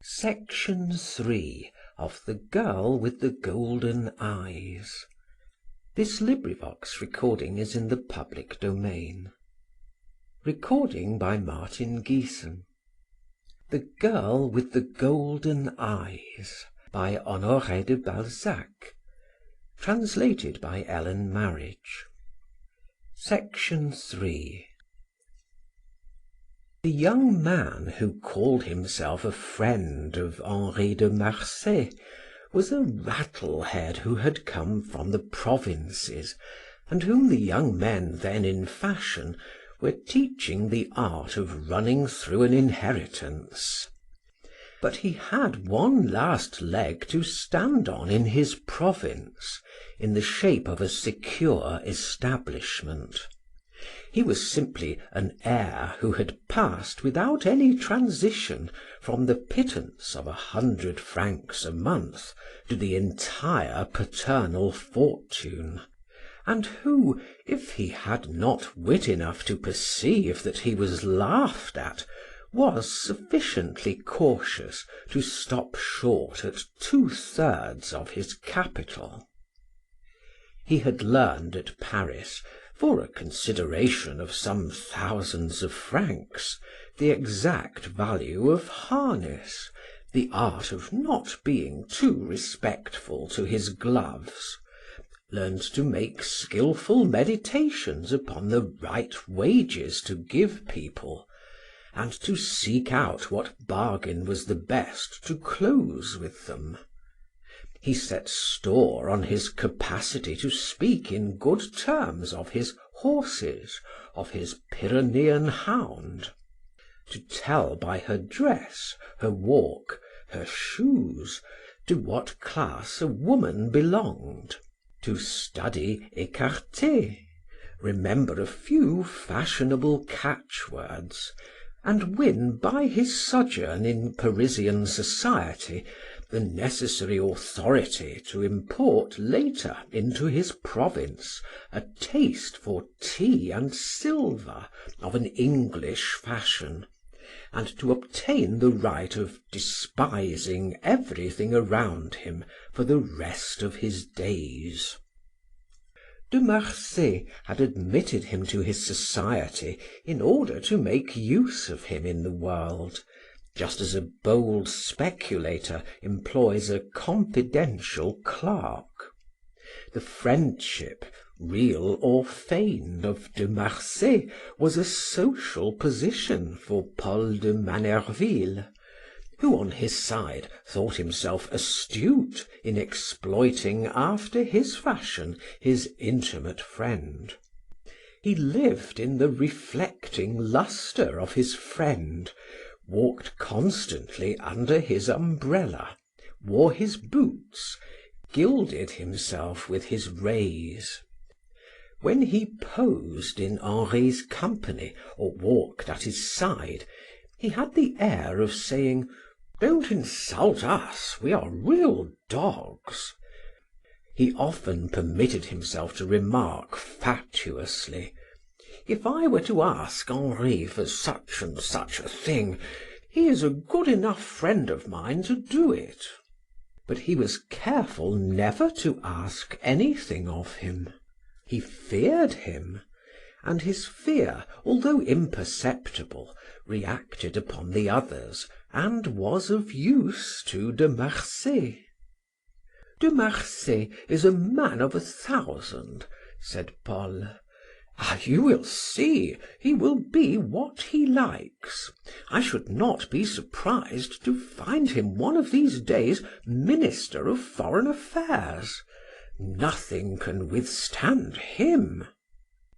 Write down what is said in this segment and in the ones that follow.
Section 3 of The Girl with the Golden Eyes. This recording is in the public domain. Recording by Martin Geeson. The Girl with the Golden Eyes by Honore de Balzac. Translated by Ellen Marriage. Section 3. The young man who called himself a friend of Henri de Marsay was a rattle-head who had come from the provinces, and whom the young men then in fashion were teaching the art of running through an inheritance. But he had one last leg to stand on in his province, in the shape of a secure establishment. He was simply an heir who had passed without any transition from the pittance of 100 francs a month to the entire paternal fortune, and who, if he had not wit enough to perceive that he was laughed at, was sufficiently cautious to stop short at 2/3 of his capital. He had learned at Paris, for a consideration of some thousands of francs, the exact value of harness, the art of not being too respectful to his gloves, learned to make skillful meditations upon the right wages to give people, and to seek out what bargain was the best to close with them. He set store on his capacity to speak in good terms of his horses, of his Pyrenean hound, to tell by her dress, her walk, her shoes, to what class a woman belonged, to study écarté, remember a few fashionable catchwords, and win by his sojourn in Parisian society the necessary authority to import later into his province a taste for tea and silver of an English fashion, and to obtain the right of despising everything around him for the rest of his days. De Marsay had admitted him to his society in order to make use of him in the world, just as a bold speculator employs a confidential clerk. The friendship, real or feigned, of De Marsay was a social position for Paul de Manerville, who on his side thought himself astute in exploiting after his fashion his intimate friend. He lived in the reflecting lustre of his friend, walked constantly under his umbrella, wore his boots, gilded himself with his rays. When he posed in Henri's company or walked at his side, he had the air of saying, "Don't insult us, we are real dogs." He often permitted himself to remark fatuously, "If I were to ask Henri for such and such a thing, he is a good enough friend of mine to do it." But he was careful never to ask anything of him. He feared him, and his fear, although imperceptible, reacted upon the others and was of use to De Marsay. "De Marsay is a man of 1,000," said Paul. "Ah, you will see, he will be what he likes. I should not be surprised to find him one of these days Minister of Foreign Affairs. Nothing can withstand him."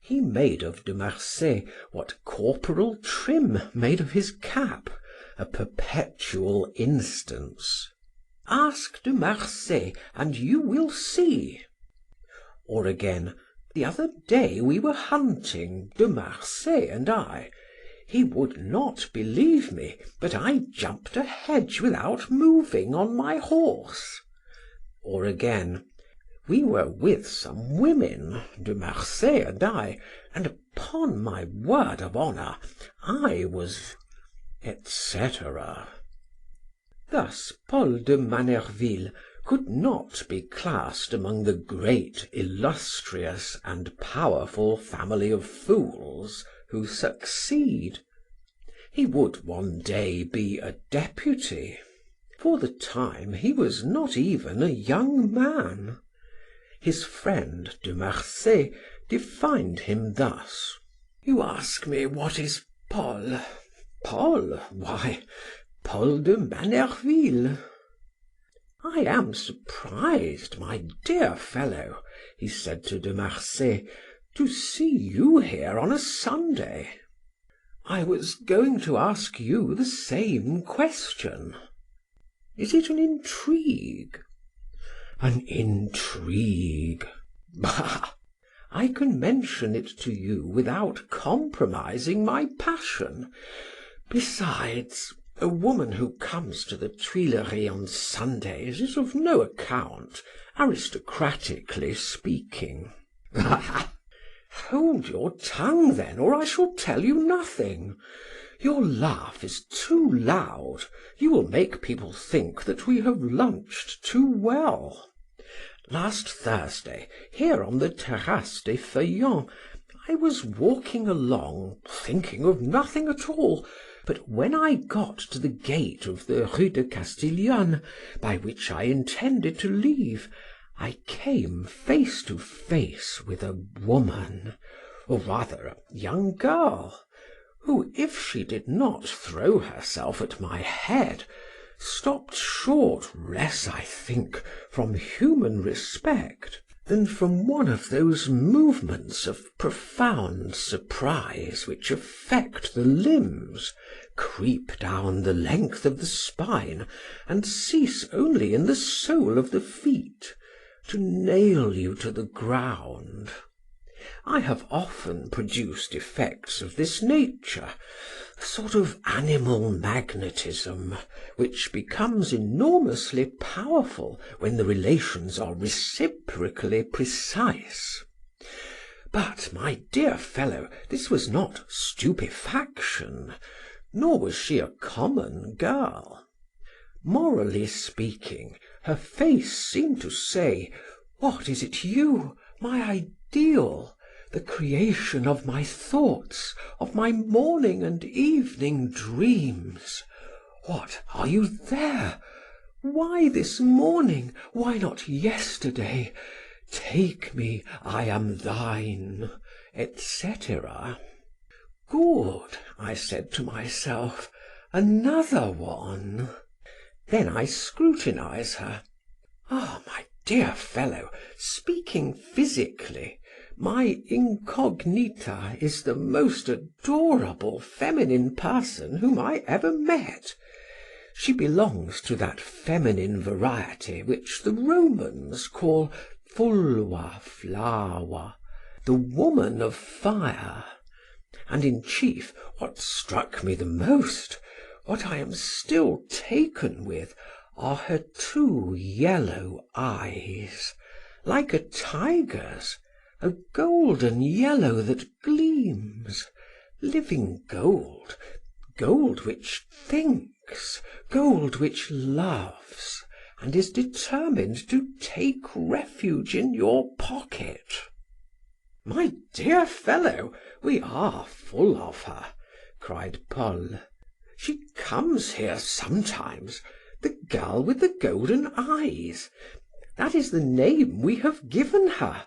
He made of De Marsay what Corporal Trim made of his cap, a perpetual instance. "Ask De Marsay and you will see." Or again, "The other day we were hunting, De Marsay and I. He would not believe me, but I jumped a hedge without moving on my horse." Or again, "We were with some women, De Marsay and I, and upon my word of honor, I was," etc. Thus Paul de Manerville could not be classed among the great, illustrious, and powerful family of fools who succeed. He would one day be a deputy. For the time he was not even a young man. His friend De Marsay defined him thus: "You ask me what is Paul? Paul? Why, Paul de Manerville." "I am surprised, my dear fellow," he said to De Marsay, "to see you here on a Sunday." "I was going to ask you the same question." "Is it an intrigue?" "An intrigue? Bah! I can mention it to you without compromising my passion. Besides, a woman who comes to the Tuileries on Sundays is of no account, aristocratically speaking." "Hold your tongue then, or I shall tell you nothing. Your laugh is too loud, you will make people think that we have lunched too well. Last Thursday, here on the Terrasse des Feuillants, I was walking along, thinking of nothing at all, but when I got to the gate of the Rue de Castiglione, by which I intended to leave, I came face to face with a woman, or rather a young girl, who, if she did not throw herself at my head, stopped short less, I think, from human respect than from one of those movements of profound surprise which affect the limbs, creep down the length of the spine, and cease only in the sole of the feet, to nail you to the ground. I have often produced effects of this nature, a sort of animal magnetism, which becomes enormously powerful when the relations are reciprocally precise. But, my dear fellow, this was not stupefaction, nor was she a common girl. Morally speaking, her face seemed to say, "What, is it you, my ideal? The creation of my thoughts, of my morning and evening dreams. What, are you there? Why this morning? Why not yesterday? Take me, I am thine," etc. Good, I said to myself, another one. Then I scrutinize her. Ah, my dear fellow, speaking physically, my incognita is the most adorable feminine person whom I ever met. She belongs to that feminine variety which the Romans call fulva flava, the woman of fire. And in chief, what struck me the most, what I am still taken with, are her two yellow eyes, like a tiger's, a golden yellow that gleams, living gold, gold which thinks, gold which loves, and is determined to take refuge in your pocket. "My dear fellow, we are full of her," cried Paul. "She comes here sometimes, the girl with the golden eyes. That is the name we have given her.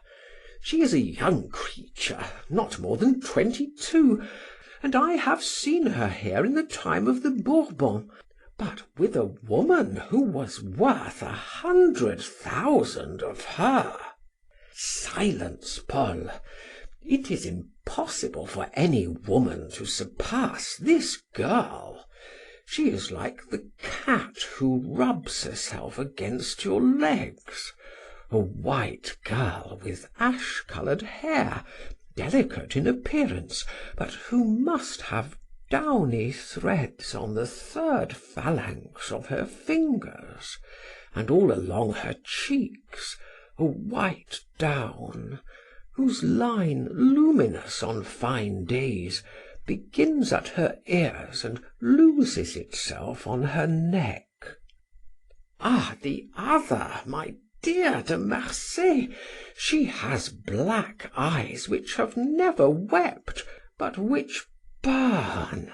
She is a young creature, not more than 22, and I have seen her here in the time of the Bourbons, but with a woman who was worth 100,000 of her." "Silence, Paul. It is impossible for any woman to surpass this girl. She is like the cat who rubs herself against your legs, a white girl with ash-colored hair, delicate in appearance, but who must have downy threads on the third phalanx of her fingers, and all along her cheeks, a white down, whose line, luminous on fine days, begins at her ears and loses itself on her neck. Ah, the other, my dear de Marsay, she has black eyes which have never wept, but which burn,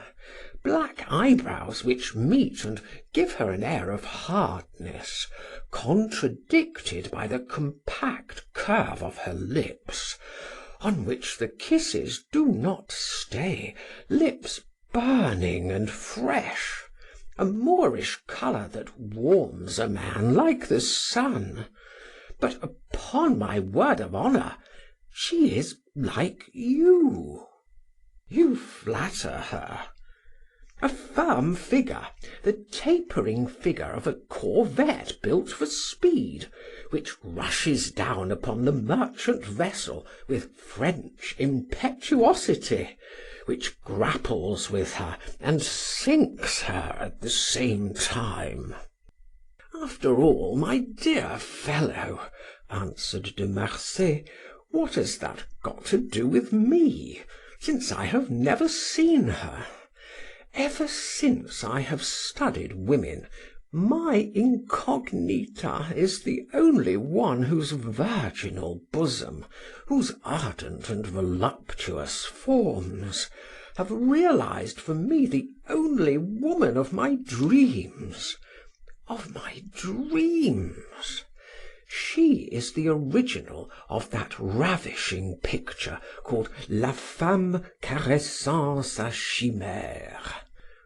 black eyebrows which meet and give her an air of hardness, contradicted by the compact curve of her lips, on which the kisses do not stay, lips burning and fresh, a Moorish colour that warms a man like the sun. But upon my word of honour, she is like you. You flatter her. A firm figure, the tapering figure of a corvette built for speed, which rushes down upon the merchant vessel with French impetuosity, which grapples with her and sinks her at the same time. After all, my dear fellow, answered de Marsay, what has that got to do with me, since I have never seen her? Ever since I have studied women, my incognita is the only one whose virginal bosom, whose ardent and voluptuous forms, have realized for me the only woman of my dreams. Of my dreams. She is the original of that ravishing picture called La Femme caressant sa chimère,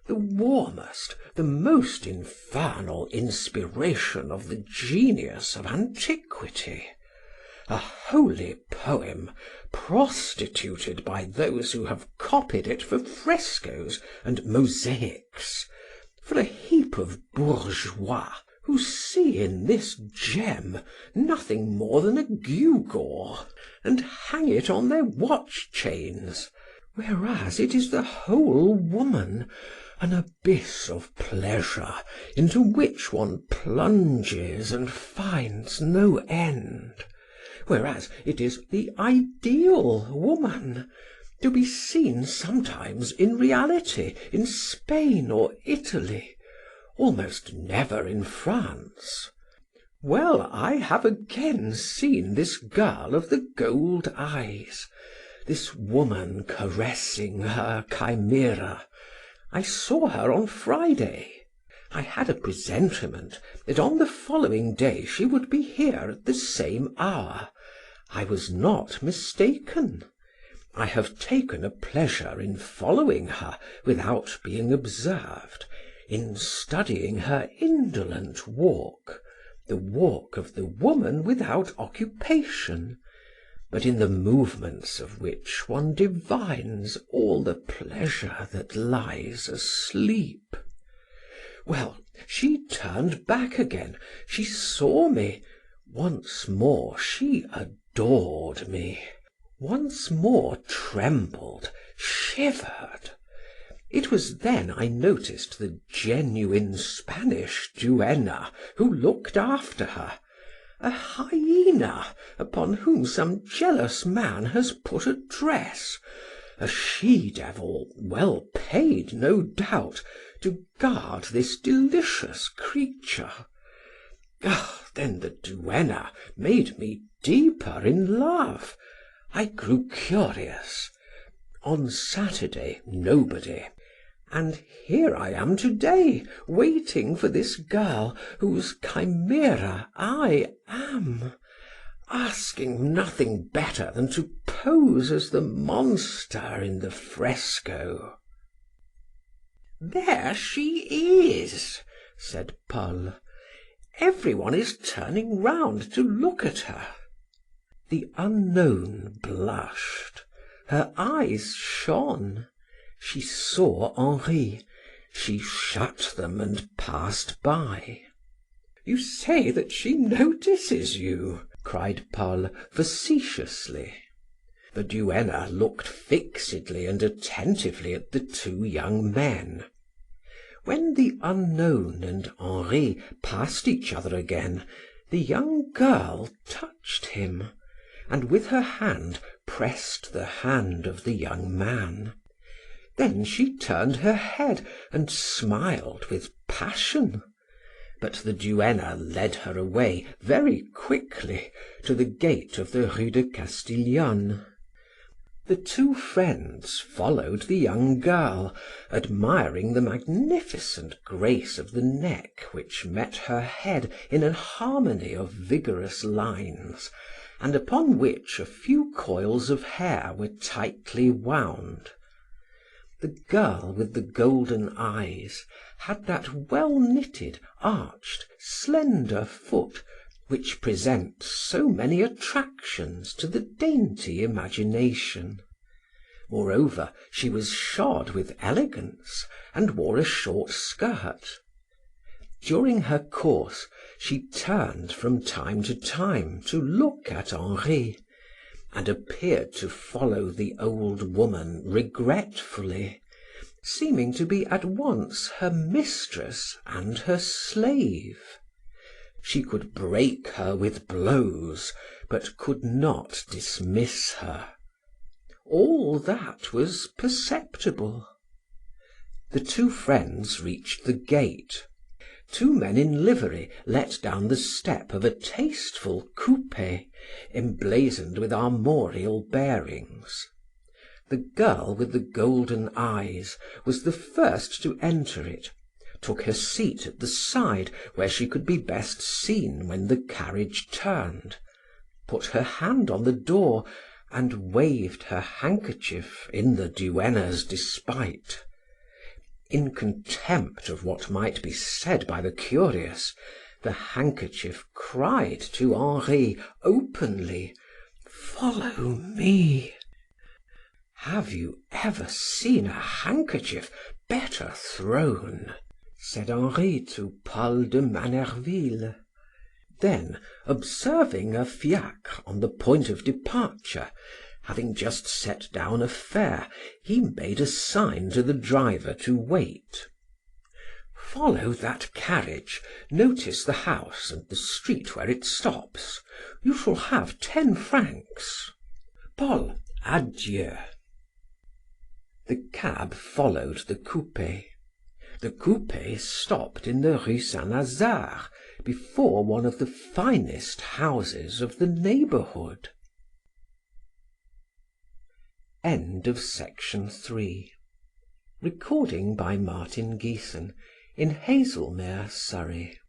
the warmest, the most infernal inspiration of the genius of antiquity, a holy poem prostituted by those who have copied it for frescoes and mosaics, for a heap of bourgeois who see in this gem nothing more than a gewgaw, and hang it on their watch chains, whereas it is the whole woman, an abyss of pleasure into which one plunges and finds no end, whereas it is the ideal woman, to be seen sometimes in reality in Spain or Italy, almost never in France. Well, I have again seen this girl of the gold eyes, this woman caressing her chimera. I saw her on Friday. I had a presentiment that on the following day she would be here at the same hour. I was not mistaken. I have taken a pleasure in following her without being observed, in studying her indolent walk, the walk of the woman without occupation, but in the movements of which one divines all the pleasure that lies asleep. Well, she turned back again, she saw me, once more she adored me, once more trembled, shivered. It was then I noticed the genuine Spanish duenna who looked after her, a hyena upon whom some jealous man has put a dress, a she-devil well paid, no doubt, to guard this delicious creature. Ah, then the duenna made me deeper in love. I grew curious. On Saturday, nobody. And here I am to day, waiting for this girl whose chimera I am, asking nothing better than to pose as the monster in the fresco. There she is, said Paul. Everyone is turning round to look at her. The unknown blushed. Her eyes shone. She saw Henri. She shut them and passed by. You say that she notices you, cried Paul facetiously. The duenna looked fixedly and attentively at the two young men. When the unknown and Henri passed each other again, the young girl touched him, and with her hand pressed the hand of the young man. Then she turned her head and smiled with passion. but the duenna led her away very quickly to the gate of the Rue de Castiglione. The two friends followed the young girl, admiring the magnificent grace of the neck which met her head in a harmony of vigorous lines, and upon which a few coils of hair were tightly wound. The girl with the golden eyes had that well knitted, arched, slender foot which presents so many attractions to the dainty imagination. Moreover, she was shod with elegance and wore a short skirt. During her course, she turned from time to time to look at Henri, and appeared to follow the old woman regretfully, seeming to be at once her mistress and her slave. She could break her with blows, but could not dismiss her. All that was perceptible. The two friends reached the gate. Two men in livery let down the step of a tasteful coupe, emblazoned with armorial bearings. The girl with the golden eyes was the first to enter it, took her seat at the side where she could be best seen when the carriage turned, put her hand on the door, and waved her handkerchief in the duenna's despite. In contempt of what might be said by the curious, the handkerchief cried to Henri openly, "Follow me." "Have you ever seen a handkerchief better thrown?" said Henri to Paul de Manerville. Then, observing a fiacre on the point of departure, having just set down a fare, he made a sign to the driver to wait. "Follow that carriage, notice the house and the street where it stops. You shall have 10 francs. Paul, adieu." The cab followed the coupe. The coupe stopped in the Rue Saint Lazare, before one of the finest houses of the neighborhood. End of Section 3. Recording by Martin Geeson in Hazelmere, Surrey.